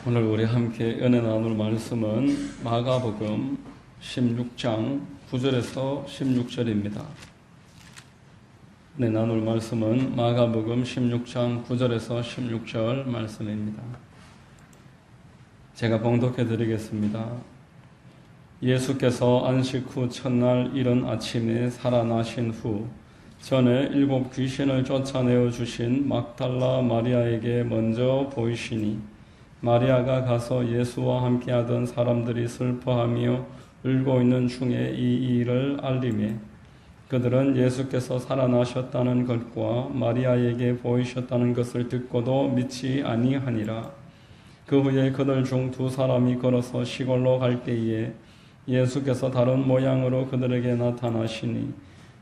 오늘 우리 함께 은혜 나눌 말씀은 마가복음 16장 9절에서 16절입니다. 은혜 나눌 말씀은 마가복음 16장 9절에서 16절 말씀입니다. 제가 봉독해 드리겠습니다. 예수께서 안식 후 첫날 이른 아침에 살아나신 후 전에 7 귀신을 쫓아내어 주신 막달라 마리아에게 먼저 보이시니 마리아가 가서 예수와 함께하던 사람들이 슬퍼하며 울고 있는 중에 이 일을 알리매 그들은 예수께서 살아나셨다는 것과 마리아에게 보이셨다는 것을 듣고도 믿지 아니하니라. 그 후에 그들 중 2 사람이 걸어서 시골로 갈 때에 예수께서 다른 모양으로 그들에게 나타나시니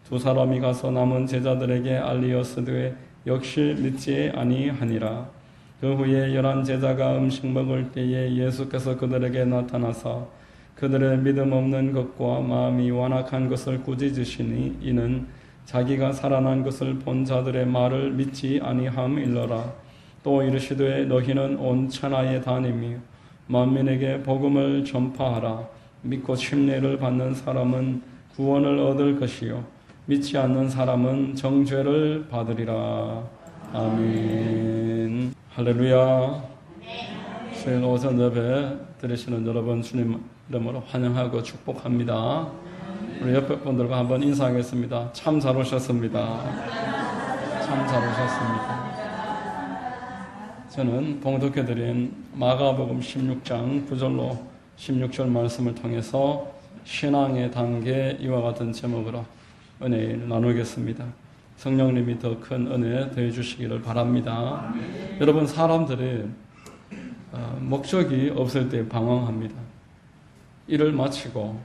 2 사람이 가서 남은 제자들에게 알리었으되 역시 믿지 아니하니라. 그 후에 11 제자가 음식 먹을 때에 예수께서 그들에게 나타나사 그들의 믿음 없는 것과 마음이 완악한 것을 꾸짖으시니 이는 자기가 살아난 것을 본 자들의 말을 믿지 아니함일러라. 또 이르시되 너희는 온 천하에 다니며 만민에게 복음을 전파하라. 믿고 침례를 받는 사람은 구원을 얻을 것이요 믿지 않는 사람은 정죄를 받으리라. 아멘. 할렐루야. 수요일 오전 예배 드리시는 여러분 주님 이름으로 환영하고 축복합니다. 우리 옆에 분들과 한번 인사하겠습니다. 참 잘 오셨습니다. 참 잘 오셨습니다. 저는 봉독해드린 마가복음 16장 9절로 16절 말씀을 통해서 신앙의 단계 이와 같은 제목으로 은혜를 나누겠습니다. 성령님이 더 큰 은혜 더해 주시기를 바랍니다. 여러분, 사람들이 목적이 없을 때 방황합니다. 일을 마치고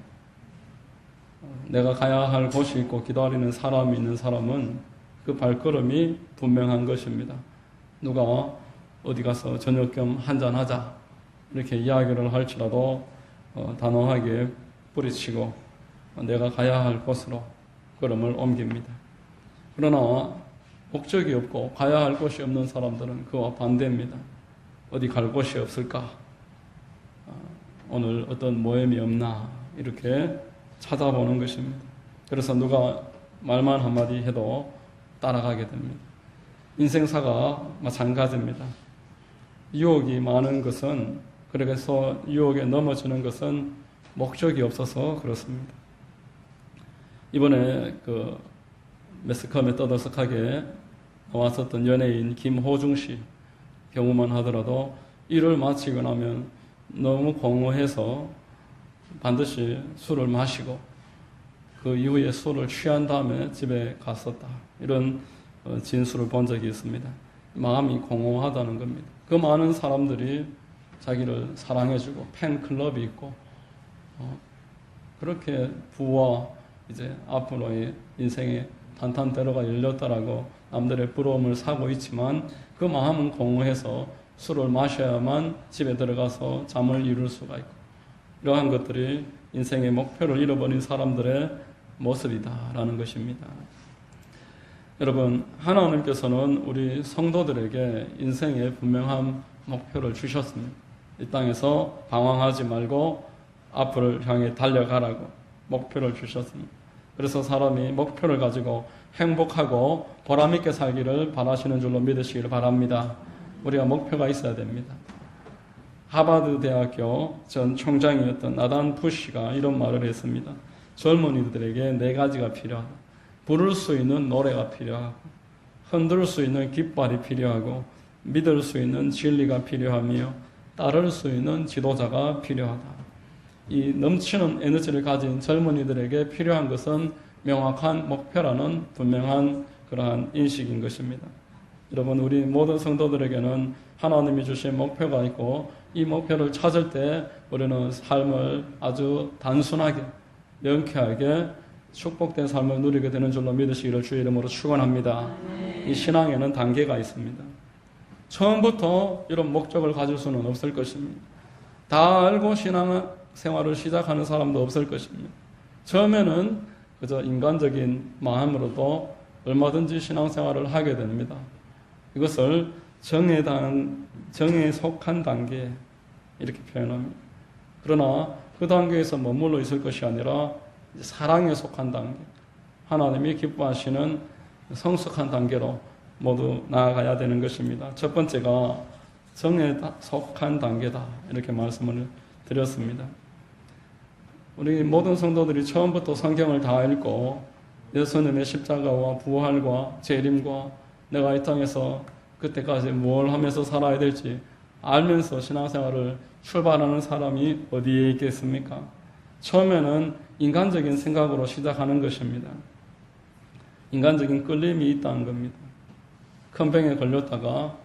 내가 가야 할 곳이 있고 기다리는 사람이 있는 사람은 그 발걸음이 분명한 것입니다. 누가 어디 가서 저녁 겸 한잔하자 이렇게 이야기를 할지라도 단호하게 뿌리치고 내가 가야 할 곳으로 걸음을 옮깁니다. 그러나 목적이 없고 가야 할 곳이 없는 사람들은 그와 반대입니다. 어디 갈 곳이 없을까? 오늘 어떤 모임이 없나? 이렇게 찾아보는 것입니다. 그래서 누가 말만 한마디 해도 따라가게 됩니다. 인생사가 마찬가지입니다. 유혹이 많은 것은, 그래서 유혹에 넘어지는 것은 목적이 없어서 그렇습니다. 이번에 매스컴에 떠들썩하게 나왔었던 연예인 김호중 씨 경우만 하더라도 일을 마치고 나면 너무 공허해서 반드시 술을 마시고 그 이후에 술을 취한 다음에 집에 갔었다. 이런 진술을 본 적이 있습니다. 마음이 공허하다는 겁니다. 그 많은 사람들이 자기를 사랑해주고 팬클럽이 있고 그렇게 부와 이제 앞으로의 인생의 탄탄대로가 열렸다라고 남들의 부러움을 사고 있지만 그 마음은 공허해서 술을 마셔야만 집에 들어가서 잠을 이룰 수가 있고 이러한 것들이 인생의 목표를 잃어버린 사람들의 모습이다라는 것입니다. 여러분, 하나님께서는 우리 성도들에게 인생의 분명한 목표를 주셨습니다. 이 땅에서 방황하지 말고 앞을 향해 달려가라고 목표를 주셨습니다. 그래서 사람이 목표를 가지고 행복하고 보람있게 살기를 바라시는 줄로 믿으시기를 바랍니다. 우리가 목표가 있어야 됩니다. 하버드 대학교 전 총장이었던 나단 부시가 이런 말을 했습니다. 젊은이들에게 4가지가 필요하다. 부를 수 있는 노래가 필요하고, 흔들 수 있는 깃발이 필요하고, 믿을 수 있는 진리가 필요하며, 따를 수 있는 지도자가 필요하다. 이 넘치는 에너지를 가진 젊은이들에게 필요한 것은 명확한 목표라는 분명한 그러한 인식인 것입니다. 여러분, 우리 모든 성도들에게는 하나님이 주신 목표가 있고 이 목표를 찾을 때 우리는 삶을 아주 단순하게 명쾌하게 축복된 삶을 누리게 되는 줄로 믿으시기를 주의 이름으로 축원합니다. 이 신앙에는 단계가 있습니다. 처음부터 이런 목적을 가질 수는 없을 것입니다. 다 알고 신앙생활을 시작하는 사람도 없을 것입니다. 처음에는 그저 인간적인 마음으로도 얼마든지 신앙생활을 하게 됩니다. 이것을 정에 속한 단계, 이렇게 표현합니다. 그러나 그 단계에서 머물러 있을 것이 아니라 사랑에 속한 단계, 하나님이 기뻐하시는 성숙한 단계로 모두 나아가야 되는 것입니다. 첫 번째가 정에 속한 단계다, 이렇게 말씀을 드렸습니다. 우리 모든 성도들이 처음부터 성경을 다 읽고 예수님의 십자가와 부활과 재림과 내가 이 땅에서 그때까지 뭘 하면서 살아야 될지 알면서 신앙생활을 출발하는 사람이 어디에 있겠습니까? 처음에는 인간적인 생각으로 시작하는 것입니다. 인간적인 끌림이 있다는 겁니다. 큰 병에 걸렸다가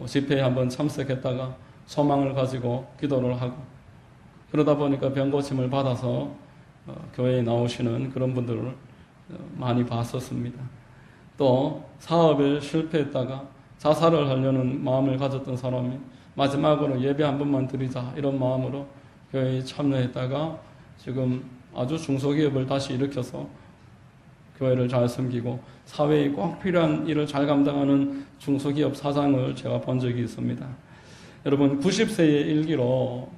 집회에 한번 참석했다가 소망을 가지고 기도를 하고, 그러다 보니까 병 고침을 받아서 교회에 나오시는 그런 분들을 많이 봤었습니다. 또 사업에 실패했다가 자살을 하려는 마음을 가졌던 사람이 마지막으로 예배 한 번만 드리자, 이런 마음으로 교회에 참여했다가 지금 아주 중소기업을 다시 일으켜서 교회를 잘 섬기고 사회에 꼭 필요한 일을 잘 감당하는 중소기업 사장을 제가 본 적이 있습니다. 여러분, 90세의 일기로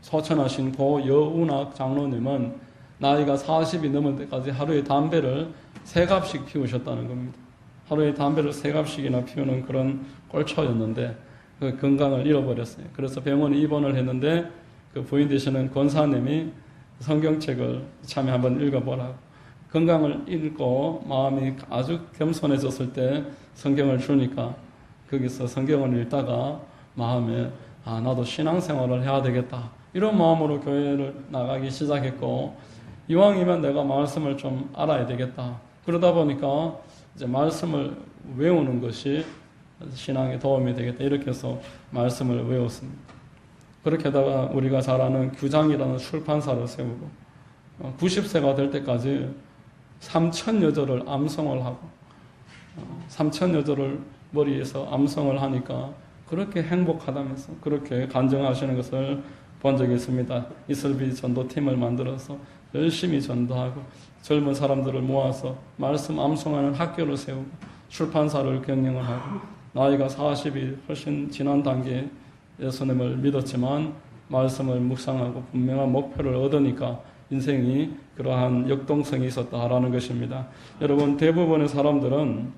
소천하신 고 여운학 장로님은 나이가 40이 넘을 때까지 하루에 담배를 3갑씩 피우셨다는 겁니다. 하루에 담배를 3갑씩이나 피우는 그런 꼴초였는데 그 건강을 잃어버렸어요. 그래서 병원에 입원을 했는데 그 부인 되시는 권사님이 성경책을 참여 한번 읽어보라고, 건강을 잃고 마음이 아주 겸손해졌을 때 성경을 주니까 거기서 성경을 읽다가 마음에 나도 신앙생활을 해야 되겠다, 이런 마음으로 교회를 나가기 시작했고, 이왕이면 내가 말씀을 좀 알아야 되겠다. 그러다 보니까 이제 말씀을 외우는 것이 신앙에 도움이 되겠다, 이렇게 해서 말씀을 외웠습니다. 그렇게 하다가 우리가 잘 아는 규장이라는 출판사를 세우고 90세가 될 때까지 3000여절을 암송을 하고 3000여절을 머리에서 암송을 하니까 그렇게 행복하다면서 그렇게 간증하시는 것을 본 적이 있습니다. 이슬비 전도팀을 만들어서 열심히 전도하고 젊은 사람들을 모아서 말씀 암송하는 학교를 세우고 출판사를 경영을 하고, 나이가 40이 훨씬 지난 단계에 예수님을 믿었지만 말씀을 묵상하고 분명한 목표를 얻으니까 인생이 그러한 역동성이 있었다라는 것입니다. 여러분, 대부분의 사람들은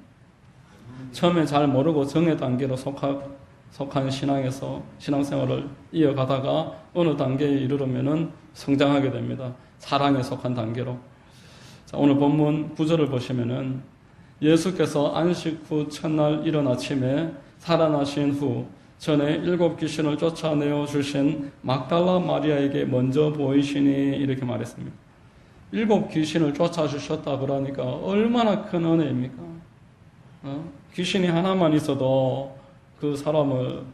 처음에 잘 모르고 정의 단계로 속한 신앙에서 신앙생활을 이어가다가 어느 단계에 이르르면은 성장하게 됩니다. 사랑에 속한 단계로. 자, 오늘 본문 9절을 보시면은 예수께서 안식 후 첫날 이른 아침에 살아나신 후 전에 7 귀신을 쫓아내어 주신 막달라 마리아에게 먼저 보이시니, 이렇게 말했습니다. 7 귀신을 쫓아주셨다 그러니까 얼마나 큰 은혜입니까? 귀신이 하나만 있어도 그 사람을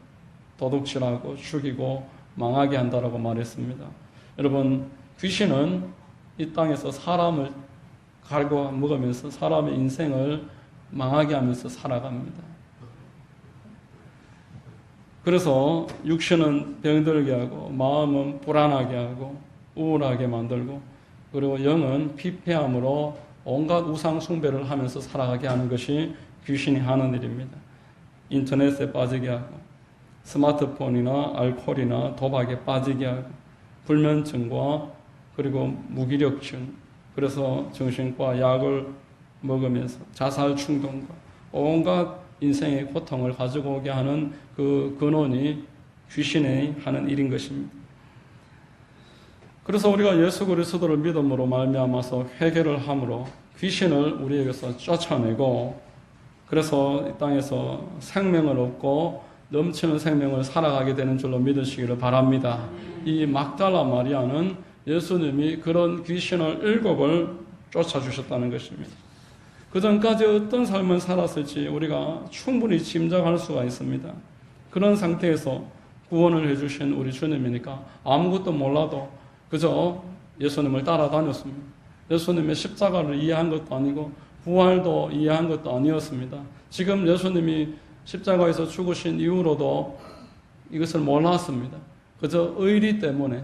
도둑질하고 죽이고 망하게 한다라고 말했습니다. 여러분, 귀신은 이 땅에서 사람을 갈고 먹으면서 사람의 인생을 망하게 하면서 살아갑니다. 그래서 육신은 병들게 하고 마음은 불안하게 하고 우울하게 만들고, 그리고 영은 피폐함으로 온갖 우상 숭배를 하면서 살아가게 하는 것이 귀신이 하는 일입니다. 인터넷에 빠지게 하고 스마트폰이나 알코올이나 도박에 빠지게 하고 불면증과 그리고 무기력증, 그래서 정신과 약을 먹으면서 자살 충동과 온갖 인생의 고통을 가지고 오게 하는 그 근원이 귀신이 하는 일인 것입니다. 그래서 우리가 예수 그리스도를 믿음으로 말미암아서 회개를 함으로 귀신을 우리에게서 쫓아내고, 그래서 이 땅에서 생명을 얻고 넘치는 생명을 살아가게 되는 줄로 믿으시기를 바랍니다. 이 막달라 마리아는 예수님이 그런 귀신을 7을 쫓아주셨다는 것입니다. 그 전까지 어떤 삶을 살았을지 우리가 충분히 짐작할 수가 있습니다. 그런 상태에서 구원을 해주신 우리 주님이니까 아무것도 몰라도 그저 예수님을 따라다녔습니다. 예수님의 십자가를 이해한 것도 아니고 부활도 이해한 것도 아니었습니다. 지금 예수님이 십자가에서 죽으신 이후로도 이것을 몰랐습니다. 그저 의리 때문에,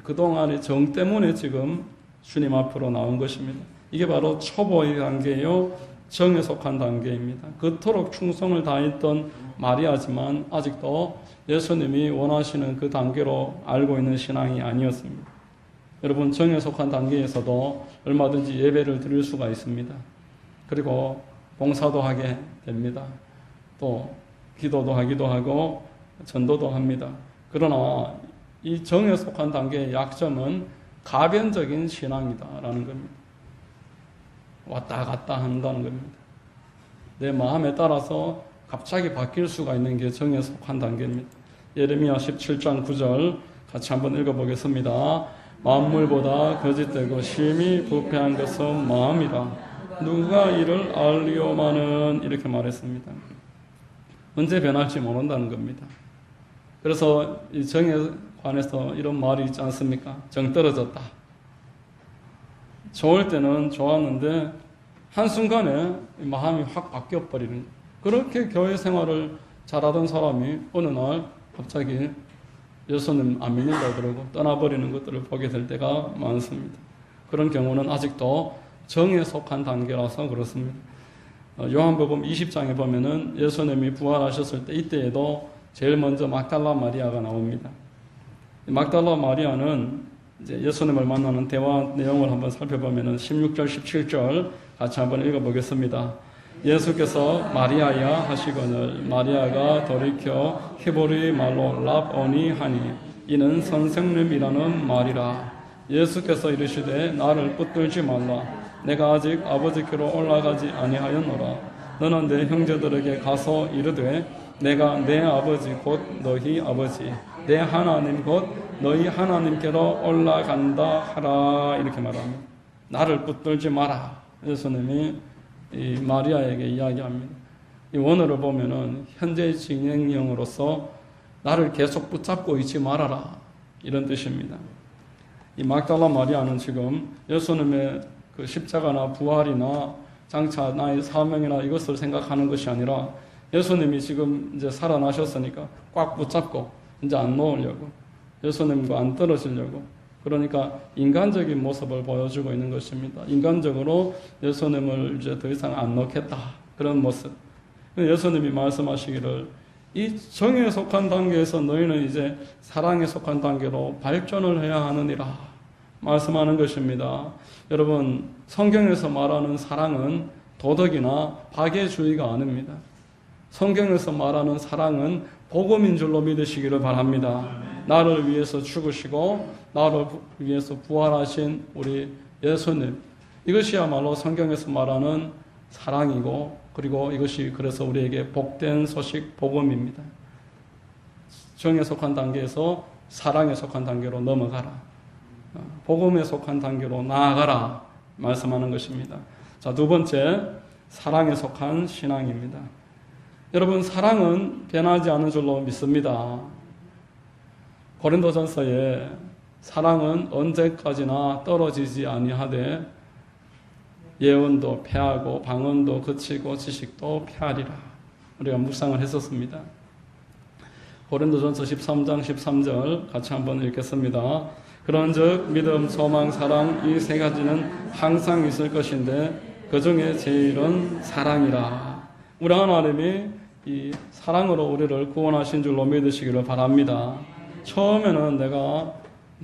그동안의 정 때문에 지금 주님 앞으로 나온 것입니다. 이게 바로 초보의 단계요, 정에 속한 단계입니다. 그토록 충성을 다했던 마리아지만 아직도 예수님이 원하시는 그 단계로 알고 있는 신앙이 아니었습니다. 여러분, 정에 속한 단계에서도 얼마든지 예배를 드릴 수가 있습니다. 그리고 봉사도 하게 됩니다. 또 기도도 하기도 하고 전도도 합니다. 그러나 이 정에 속한 단계의 약점은 가변적인 신앙이다라는 겁니다. 왔다 갔다 한다는 겁니다. 내 마음에 따라서 갑자기 바뀔 수가 있는 게 정에 속한 단계입니다. 예레미야 17장 9절 같이 한번 읽어보겠습니다. 만물보다 거짓되고 심히 부패한 것은 마음이라 누가 이를 알리오마는 이렇게 말했습니다. 언제 변할지 모른다는 겁니다. 그래서 이 정에 관해서 이런 말이 있지 않습니까? 정 떨어졌다. 좋을 때는 좋았는데 한순간에 마음이 확 바뀌어버리는 거예요. 그렇게 교회 생활을 잘하던 사람이 어느 날 갑자기 예수님 안 믿는다 그러고 떠나버리는 것들을 보게 될 때가 많습니다. 그런 경우는 아직도 정에 속한 단계라서 그렇습니다. 요한복음 20장에 보면은 예수님이 부활하셨을 때 이때에도 제일 먼저 막달라 마리아가 나옵니다. 막달라 마리아는 이제 예수님을 만나는 대화 내용을 한번 살펴보면은 16절, 17절 같이 한번 읽어보겠습니다. 예수께서 마리아야 하시거늘 마리아가 돌이켜 히브리 말로 랍오니 하니 이는 선생님이라는 말이라. 예수께서 이르시되 나를 붙들지 말라. 내가 아직 아버지께로 올라가지 아니하였노라. 너는 내 형제들에게 가서 이르되 내가 내 아버지 곧 너희 아버지 내 하나님 곧 너희 하나님께로 올라간다 하라. 이렇게 말합니다. 나를 붙들지 마라. 예수님이 이 마리아에게 이야기합니다. 이 원어를 보면은 현재 진행형으로서 나를 계속 붙잡고 있지 말아라 이런 뜻입니다. 이 막달라 마리아는 지금 예수님의 그 십자가나 부활이나 장차 나의 사명이나 이것을 생각하는 것이 아니라 예수님이 지금 이제 살아나셨으니까 꽉 붙잡고 이제 안 놓으려고 예수님과 안 떨어지려고 그러니까 인간적인 모습을 보여주고 있는 것입니다. 인간적으로 예수님을 이제 더 이상 안 놓겠다 그런 모습. 예수님이 말씀하시기를 이 정에 속한 단계에서 너희는 이제 사랑에 속한 단계로 발전을 해야 하느니라 말씀하는 것입니다. 여러분, 성경에서 말하는 사랑은 도덕이나 박애주의가 아닙니다. 성경에서 말하는 사랑은 복음인 줄로 믿으시기를 바랍니다. 나를 위해서 죽으시고 나를 위해서 부활하신 우리 예수님, 이것이야말로 성경에서 말하는 사랑이고 그리고 이것이 그래서 우리에게 복된 소식 복음입니다. 정에 속한 단계에서 사랑에 속한 단계로 넘어가라. 복음에 속한 단계로 나아가라 말씀하는 것입니다. 자, 두 번째, 사랑에 속한 신앙입니다. 여러분, 사랑은 변하지 않는 줄로 믿습니다. 고린도전서에 사랑은 언제까지나 떨어지지 아니하되 예언도 패하고 방언도 그치고 지식도 패하리라. 우리가 묵상을 했었습니다. 고린도전서 13장 13절 같이 한번 읽겠습니다. 그런즉 믿음, 소망, 사랑 이 세 가지는 항상 있을 것인데 그 중에 제일은 사랑이라. 우리 하나님이 이 사랑으로 우리를 구원하신 줄로 믿으시기를 바랍니다. 처음에는 내가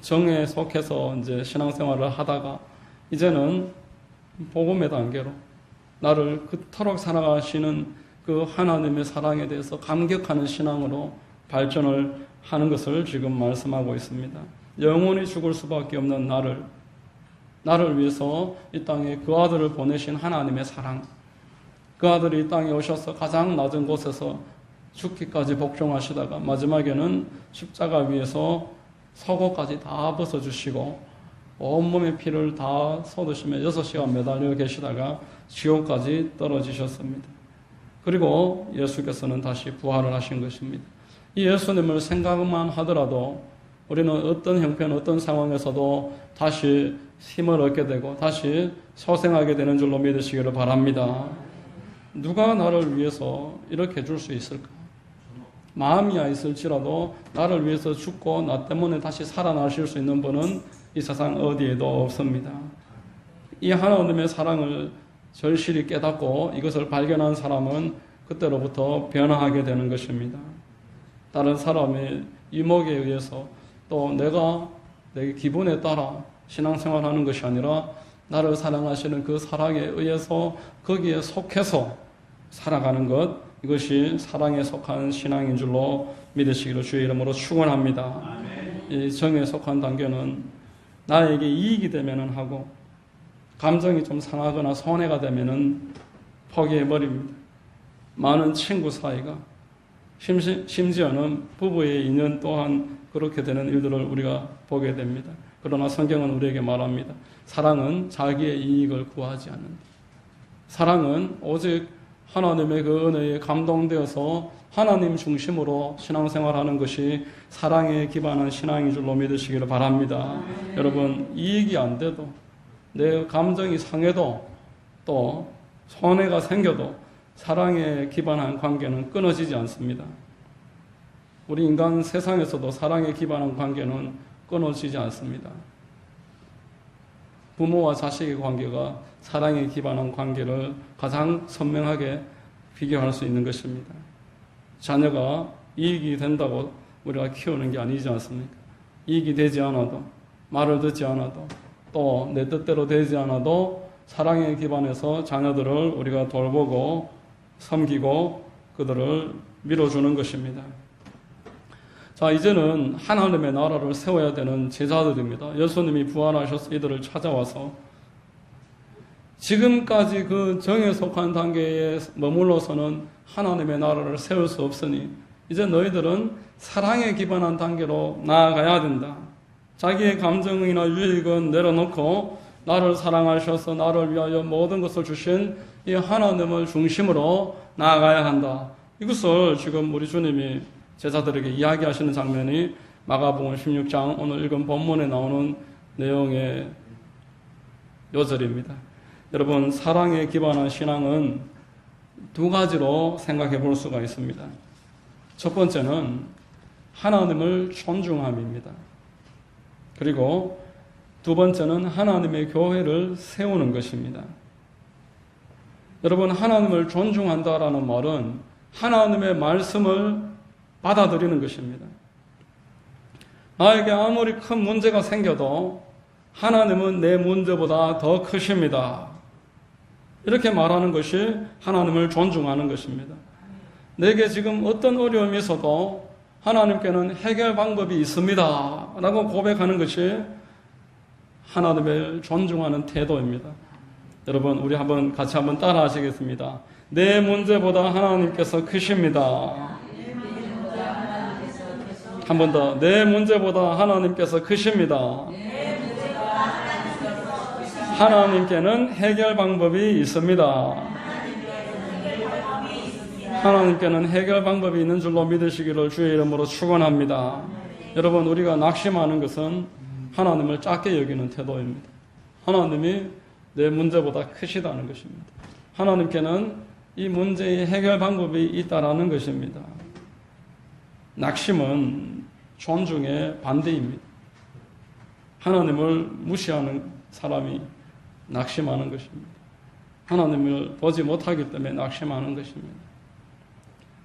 정에 속해서 이제 신앙생활을 하다가 이제는 복음의 단계로 나를 그토록 사랑하시는 그 하나님의 사랑에 대해서 감격하는 신앙으로 발전을 하는 것을 지금 말씀하고 있습니다. 영원히 죽을 수밖에 없는 나를 위해서 이 땅에 그 아들을 보내신 하나님의 사랑, 그 아들이 이 땅에 오셔서 가장 낮은 곳에서 죽기까지 복종하시다가 마지막에는 십자가 위에서 속옷까지 다 벗어주시고 온몸의 피를 다 쏟으시며 6시간 매달려 계시다가 지옥까지 떨어지셨습니다. 그리고 예수께서는 다시 부활을 하신 것입니다. 이 예수님을 생각만 하더라도 우리는 어떤 형편, 어떤 상황에서도 다시 힘을 얻게 되고 다시 소생하게 되는 줄로 믿으시기를 바랍니다. 누가 나를 위해서 이렇게 해줄 수 있을까? 마음이야 있을지라도 나를 위해서 죽고 나 때문에 다시 살아나실 수 있는 분은 이 세상 어디에도 없습니다. 이 하나님의 사랑을 절실히 깨닫고 이것을 발견한 사람은 그때로부터 변화하게 되는 것입니다. 다른 사람의 이목에 의해서 또 내가 내 기분에 따라 신앙생활하는 것이 아니라 나를 사랑하시는 그 사랑에 의해서 거기에 속해서 살아가는 것, 이것이 사랑에 속한 신앙인 줄로 믿으시기를 주의 이름으로 축원합니다. 이 정에 속한 단계는 나에게 이익이 되면은 하고 감정이 좀 상하거나 손해가 되면은 포기해버립니다. 많은 친구 사이가 심지어는 부부의 인연 또한 그렇게 되는 일들을 우리가 보게 됩니다. 그러나 성경은 우리에게 말합니다. 사랑은 자기의 이익을 구하지 않는다. 사랑은 오직 하나님의 그 은혜에 감동되어서 하나님 중심으로 신앙생활하는 것이 사랑에 기반한 신앙인 줄로 믿으시기를 바랍니다. 여러분, 이익이 안 돼도 내 감정이 상해도 또 손해가 생겨도 사랑에 기반한 관계는 끊어지지 않습니다. 우리 인간 세상에서도 사랑에 기반한 관계는 끊어지지 않습니다. 부모와 자식의 관계가 사랑에 기반한 관계를 가장 선명하게 비교할 수 있는 것입니다. 자녀가 이익이 된다고 우리가 키우는 게 아니지 않습니까? 이익이 되지 않아도, 말을 듣지 않아도, 또 내 뜻대로 되지 않아도 사랑에 기반해서 자녀들을 우리가 돌보고 섬기고 그들을 밀어주는 것입니다. 자, 이제는 하나님의 나라를 세워야 되는 제자들입니다. 예수님이 부활하셔서 이들을 찾아와서 지금까지 그 정에 속한 단계에 머물러서는 하나님의 나라를 세울 수 없으니 이제 너희들은 사랑에 기반한 단계로 나아가야 된다. 자기의 감정이나 유익은 내려놓고 나를 사랑하셔서 나를 위하여 모든 것을 주신 이 하나님을 중심으로 나아가야 한다. 이것을 지금 우리 주님이 제자들에게 이야기하시는 장면이 마가복음 16장 오늘 읽은 본문에 나오는 내용의 요절입니다. 여러분, 사랑에 기반한 신앙은 두 가지로 생각해 볼 수가 있습니다. 첫 번째는 하나님을 존중함입니다. 그리고 두 번째는 하나님의 교회를 세우는 것입니다. 여러분, 하나님을 존중한다라는 말은 하나님의 말씀을 받아들이는 것입니다. 나에게 아무리 큰 문제가 생겨도 하나님은 내 문제보다 더 크십니다. 이렇게 말하는 것이 하나님을 존중하는 것입니다. 내게 지금 어떤 어려움이 있어도 하나님께는 해결 방법이 있습니다 라고 고백하는 것이 하나님을 존중하는 태도입니다. 여러분, 우리 같이 한번 따라 하시겠습니다. 내 문제보다 하나님께서 크십니다. 한 번 더. 내 문제보다 하나님께서 크십니다. 하나님께는 해결 방법이 있습니다. 하나님께는 해결 방법이 있는 줄로 믿으시기를 주의 이름으로 축원합니다. 여러분, 우리가 낙심하는 것은 하나님을 작게 여기는 태도입니다. 하나님이 내 문제보다 크시다는 것입니다. 하나님께는 이 문제의 해결 방법이 있다라는 것입니다. 낙심은 존중의 반대입니다. 하나님을 무시하는 사람이 낙심하는 것입니다. 하나님을 보지 못하기 때문에 낙심하는 것입니다.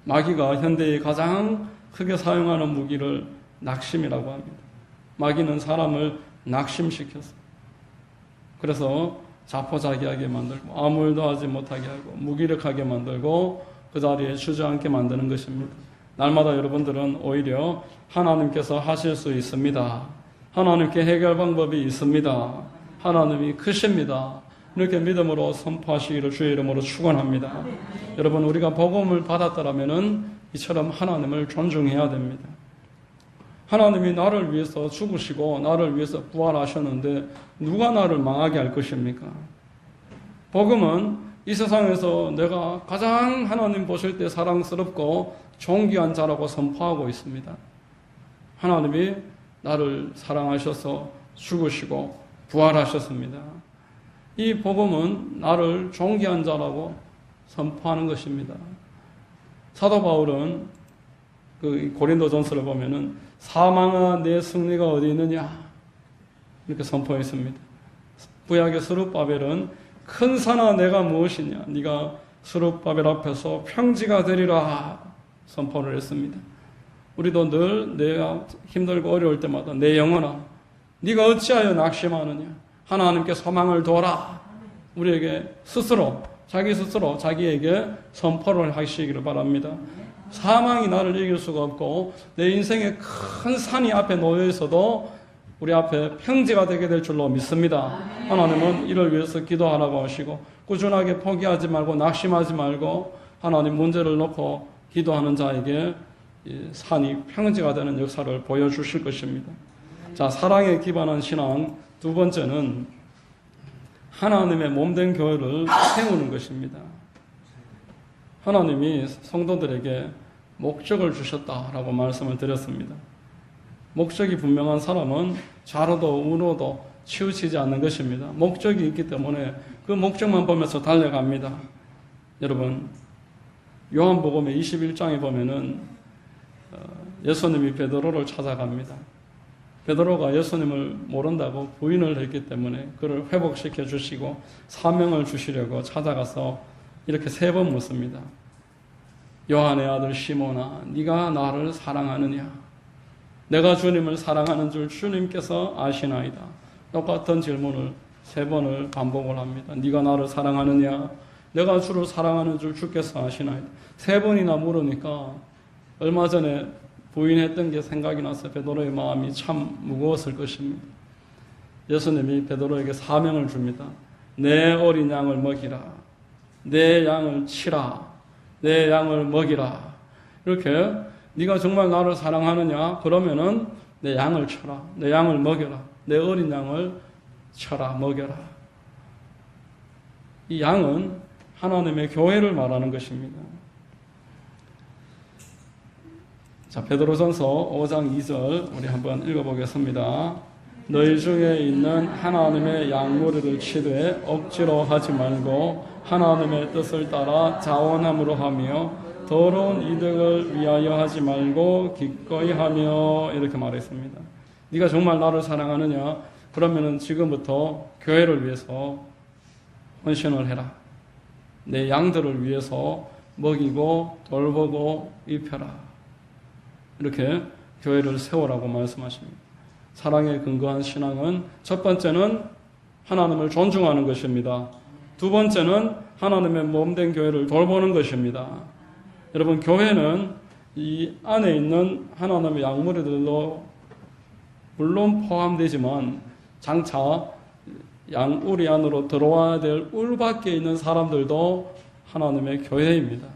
마귀가 현대에 가장 크게 사용하는 무기를 낙심이라고 합니다. 마귀는 사람을 낙심시켜서 그래서 자포자기하게 만들고 아무 일도 하지 못하게 하고 무기력하게 만들고 그 자리에 주저앉게 만드는 것입니다. 날마다 여러분들은 오히려 하나님께서 하실 수 있습니다. 하나님께 해결 방법이 있습니다. 하나님이 크십니다. 이렇게 믿음으로 선포하시기를 주의 이름으로 축원합니다. 여러분, 우리가 복음을 받았더라면은 이처럼 하나님을 존중해야 됩니다. 하나님이 나를 위해서 죽으시고 나를 위해서 부활하셨는데 누가 나를 망하게 할 것입니까? 복음은 이 세상에서 내가 가장 하나님 보실 때 사랑스럽고 존귀한 자라고 선포하고 있습니다. 하나님이 나를 사랑하셔서 죽으시고 부활하셨습니다. 이 복음은 나를 존귀한 자라고 선포하는 것입니다. 사도 바울은 그 고린도전서를 보면은 사망아 내 승리가 어디 있느냐 이렇게 선포했습니다. 구약의 스룹바벨은 큰 산아 내가 무엇이냐? 네가 스룹바벨 앞에서 평지가 되리라 선포를 했습니다. 우리도 늘 내가 힘들고 어려울 때마다 내 영혼아 네가 어찌하여 낙심하느냐? 하나님께 소망을 둬라. 우리에게 스스로 자기 스스로 자기에게 선포를 하시기를 바랍니다. 사망이 나를 이길 수가 없고 내 인생에 큰 산이 앞에 놓여 있어도 우리 앞에 평지가 되게 될 줄로 믿습니다. 하나님은 이를 위해서 기도하라고 하시고 꾸준하게 포기하지 말고 낙심하지 말고 하나님 문제를 놓고 기도하는 자에게 산이 평지가 되는 역사를 보여주실 것입니다. 자, 사랑에 기반한 신앙 두 번째는 하나님의 몸된 교회를 세우는 것입니다. 하나님이 성도들에게 목적을 주셨다라고 말씀을 드렸습니다. 목적이 분명한 사람은 좌로도 우로도 치우치지 않는 것입니다. 목적이 있기 때문에 그 목적만 보면서 달려갑니다. 여러분, 요한복음의 21장에 보면은 예수님이 베드로를 찾아갑니다. 베드로가 예수님을 모른다고 부인을 했기 때문에 그를 회복시켜 주시고 사명을 주시려고 찾아가서 이렇게 3번 묻습니다. 요한의 아들 시몬아, 네가 나를 사랑하느냐? 내가 주님을 사랑하는 줄 주님께서 아시나이다. 똑같은 질문을 3번을 반복을 합니다. 네가 나를 사랑하느냐? 내가 주를 사랑하는 줄 주께서 아시나이다. 3번이나 물으니까 얼마 전에 부인했던 게 생각이 나서 베드로의 마음이 참 무거웠을 것입니다. 예수님이 베드로에게 사명을 줍니다. 내 어린 양을 먹이라. 내 양을 치라. 내 양을 먹이라. 이렇게 네가 정말 나를 사랑하느냐? 그러면은 내 양을 쳐라. 내 양을 먹여라. 내 어린 양을 쳐라. 먹여라. 이 양은 하나님의 교회를 말하는 것입니다. 자, 베드로전서 5장 2절 우리 한번 읽어보겠습니다. 너희 중에 있는 하나님의 양무리를 치되 억지로 하지 말고 하나님의 뜻을 따라 자원함으로 하며 더러운 이득을 위하여 하지 말고 기꺼이 하며 이렇게 말했습니다. 네가 정말 나를 사랑하느냐? 그러면은 지금부터 교회를 위해서 헌신을 해라. 내 양들을 위해서 먹이고 돌보고 입혀라. 이렇게 교회를 세우라고 말씀하십니다. 사랑에 근거한 신앙은 첫 번째는 하나님을 존중하는 것입니다. 두 번째는 하나님의 몸된 교회를 돌보는 것입니다. 여러분, 교회는 이 안에 있는 하나님의 양무리들도 물론 포함되지만 장차 양우리 안으로 들어와야 될 울 밖에 있는 사람들도 하나님의 교회입니다.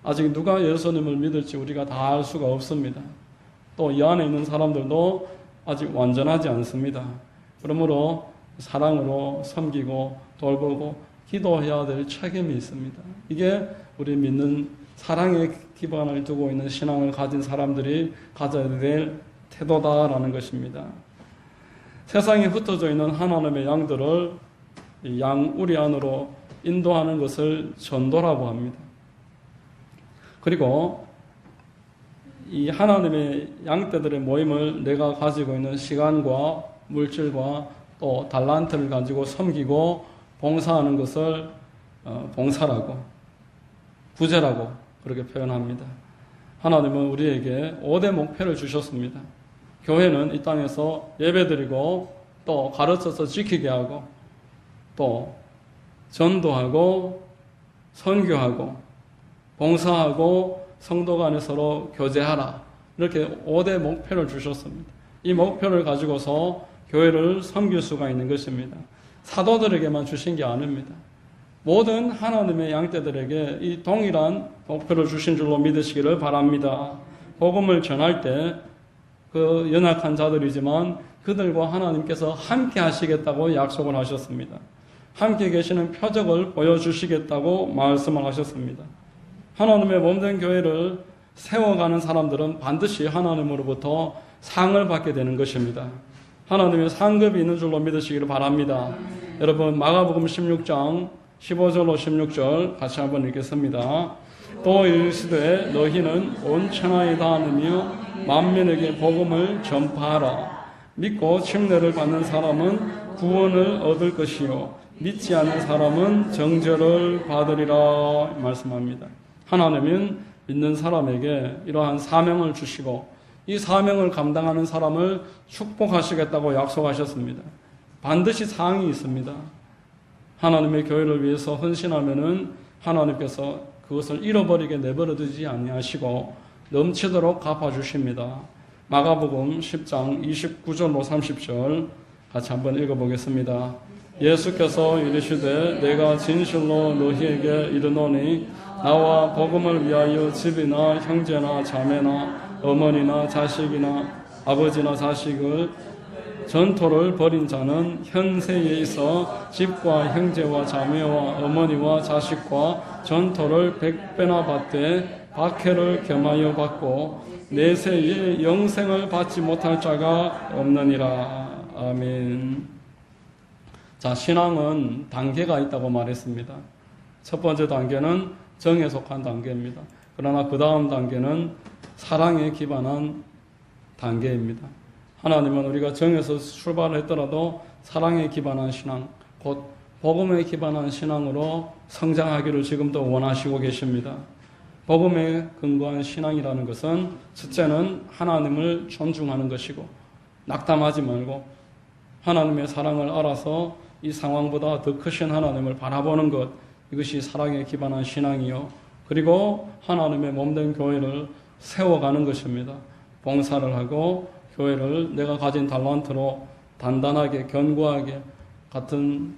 아직 누가 예수님을 믿을지 우리가 다 알 수가 없습니다. 또 이 안에 있는 사람들도 아직 완전하지 않습니다. 그러므로 사랑으로 섬기고 돌보고 기도해야 될 책임이 있습니다. 이게 우리 믿는 사랑의 기반을 두고 있는 신앙을 가진 사람들이 가져야 될 태도다라는 것입니다. 세상에 흩어져 있는 하나님의 양들을 양우리 안으로 인도하는 것을 전도라고 합니다. 그리고 이 하나님의 양떼들의 모임을 내가 가지고 있는 시간과 물질과 또 달란트를 가지고 섬기고 봉사하는 것을 봉사라고, 부재라고 그렇게 표현합니다. 하나님은 우리에게 5대 목표를 주셨습니다. 교회는 이 땅에서 예배드리고 또 가르쳐서 지키게 하고 또 전도하고 선교하고 봉사하고 성도 간에 서로 교제하라. 이렇게 5대 목표를 주셨습니다. 이 목표를 가지고서 교회를 섬길 수가 있는 것입니다. 사도들에게만 주신 게 아닙니다. 모든 하나님의 양떼들에게 이 동일한 목표를 주신 줄로 믿으시기를 바랍니다. 복음을 전할 때 그 연약한 자들이지만 그들과 하나님께서 함께 하시겠다고 약속을 하셨습니다. 함께 계시는 표적을 보여주시겠다고 말씀을 하셨습니다. 하나님의 몸된 교회를 세워가는 사람들은 반드시 하나님으로부터 상을 받게 되는 것입니다. 하나님의 상급이 있는 줄로 믿으시기를 바랍니다. 여러분, 마가복음 16장 15절로 16절 같이 한번 읽겠습니다. 또 이르시되 너희는 온 천하에 다니며 만민에게 복음을 전파하라. 믿고 침례를 받는 사람은 구원을 얻을 것이요 믿지 않는 사람은 정죄를 받으리라 말씀합니다. 하나님은 믿는 사람에게 이러한 사명을 주시고 이 사명을 감당하는 사람을 축복하시겠다고 약속하셨습니다. 반드시 사항이 있습니다. 하나님의 교회를 위해서 헌신하면은 하나님께서 그것을 잃어버리게 내버려 두지 아니하시고 넘치도록 갚아주십니다. 마가복음 10장 29절로 30절 같이 한번 읽어보겠습니다. 예수께서 이르시되 내가 진실로 너희에게 이르노니 나와 복음을 위하여 집이나 형제나 자매나 어머니나 자식이나 아버지나 자식을 전토를 벌인 자는 현세에 있어 집과 형제와 자매와 어머니와 자식과 전토를 100배나 받되 박해를 겸하여 받고 내세에 영생을 받지 못할 자가 없느니라. 아멘. 자, 신앙은 단계가 있다고 말했습니다. 첫 번째 단계는 정에 속한 단계입니다. 그러나 그 다음 단계는 사랑에 기반한 단계입니다. 하나님은 우리가 정에서 출발했더라도 사랑에 기반한 신앙, 곧 복음에 기반한 신앙으로 성장하기를 지금도 원하시고 계십니다. 복음에 근거한 신앙이라는 것은 첫째는 하나님을 존중하는 것이고 낙담하지 말고 하나님의 사랑을 알아서 이 상황보다 더 크신 하나님을 바라보는 것, 이것이 사랑에 기반한 신앙이요. 그리고 하나님의 몸된 교회를 세워가는 것입니다. 봉사를 하고 교회를 내가 가진 달란트로 단단하게 견고하게 같은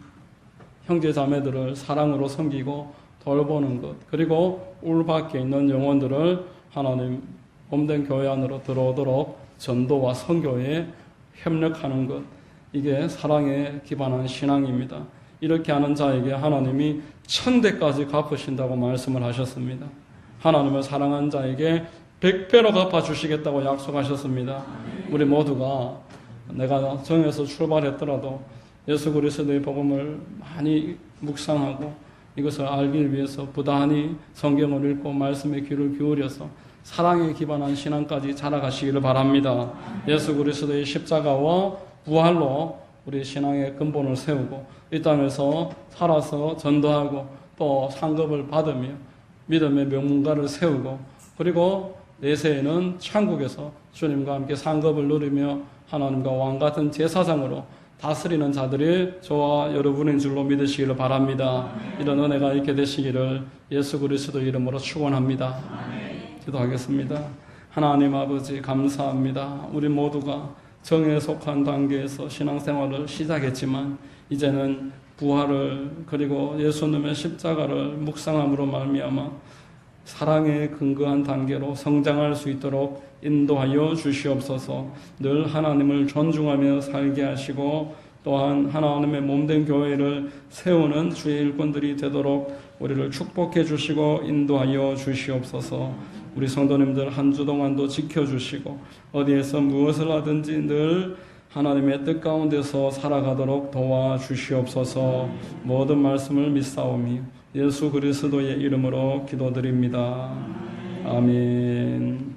형제 자매들을 사랑으로 섬기고 돌보는 것, 그리고 울 밖에 있는 영혼들을 하나님 몸된 교회 안으로 들어오도록 전도와 선교에 협력하는 것, 이게 사랑에 기반한 신앙입니다. 이렇게 하는 자에게 하나님이 1000대까지 갚으신다고 말씀을 하셨습니다. 하나님을 사랑한 자에게 100배로 갚아주시겠다고 약속하셨습니다. 우리 모두가 내가 정에서 출발했더라도 예수 그리스도의 복음을 많이 묵상하고 이것을 알기 위해서 부단히 성경을 읽고 말씀에 귀를 기울여서 사랑에 기반한 신앙까지 자라가시기를 바랍니다. 예수 그리스도의 십자가와 부활로 우리 신앙의 근본을 세우고 이 땅에서 살아서 전도하고 또 상급을 받으며 믿음의 명문가를 세우고 그리고 내세에는 천국에서 주님과 함께 상급을 누리며 하나님과 왕같은 제사장으로 다스리는 자들이 저와 여러분인 줄로 믿으시기를 바랍니다. 이런 은혜가 있게 되시기를 예수 그리스도 이름으로 축원합니다. 기도하겠습니다. 하나님 아버지 감사합니다. 우리 모두가 정에 속한 단계에서 신앙생활을 시작했지만 이제는 부활을 그리고 예수님의 십자가를 묵상함으로 말미암아 사랑에 근거한 단계로 성장할 수 있도록 인도하여 주시옵소서. 늘 하나님을 존중하며 살게 하시고 또한 하나님의 몸된 교회를 세우는 주의 일꾼들이 되도록 우리를 축복해 주시고 인도하여 주시옵소서. 우리 성도님들 한 주 동안도 지켜주시고 어디에서 무엇을 하든지 늘 하나님의 뜻 가운데서 살아가도록 도와주시옵소서. 모든 말씀을 믿사오니 예수 그리스도의 이름으로 기도드립니다. 아멘.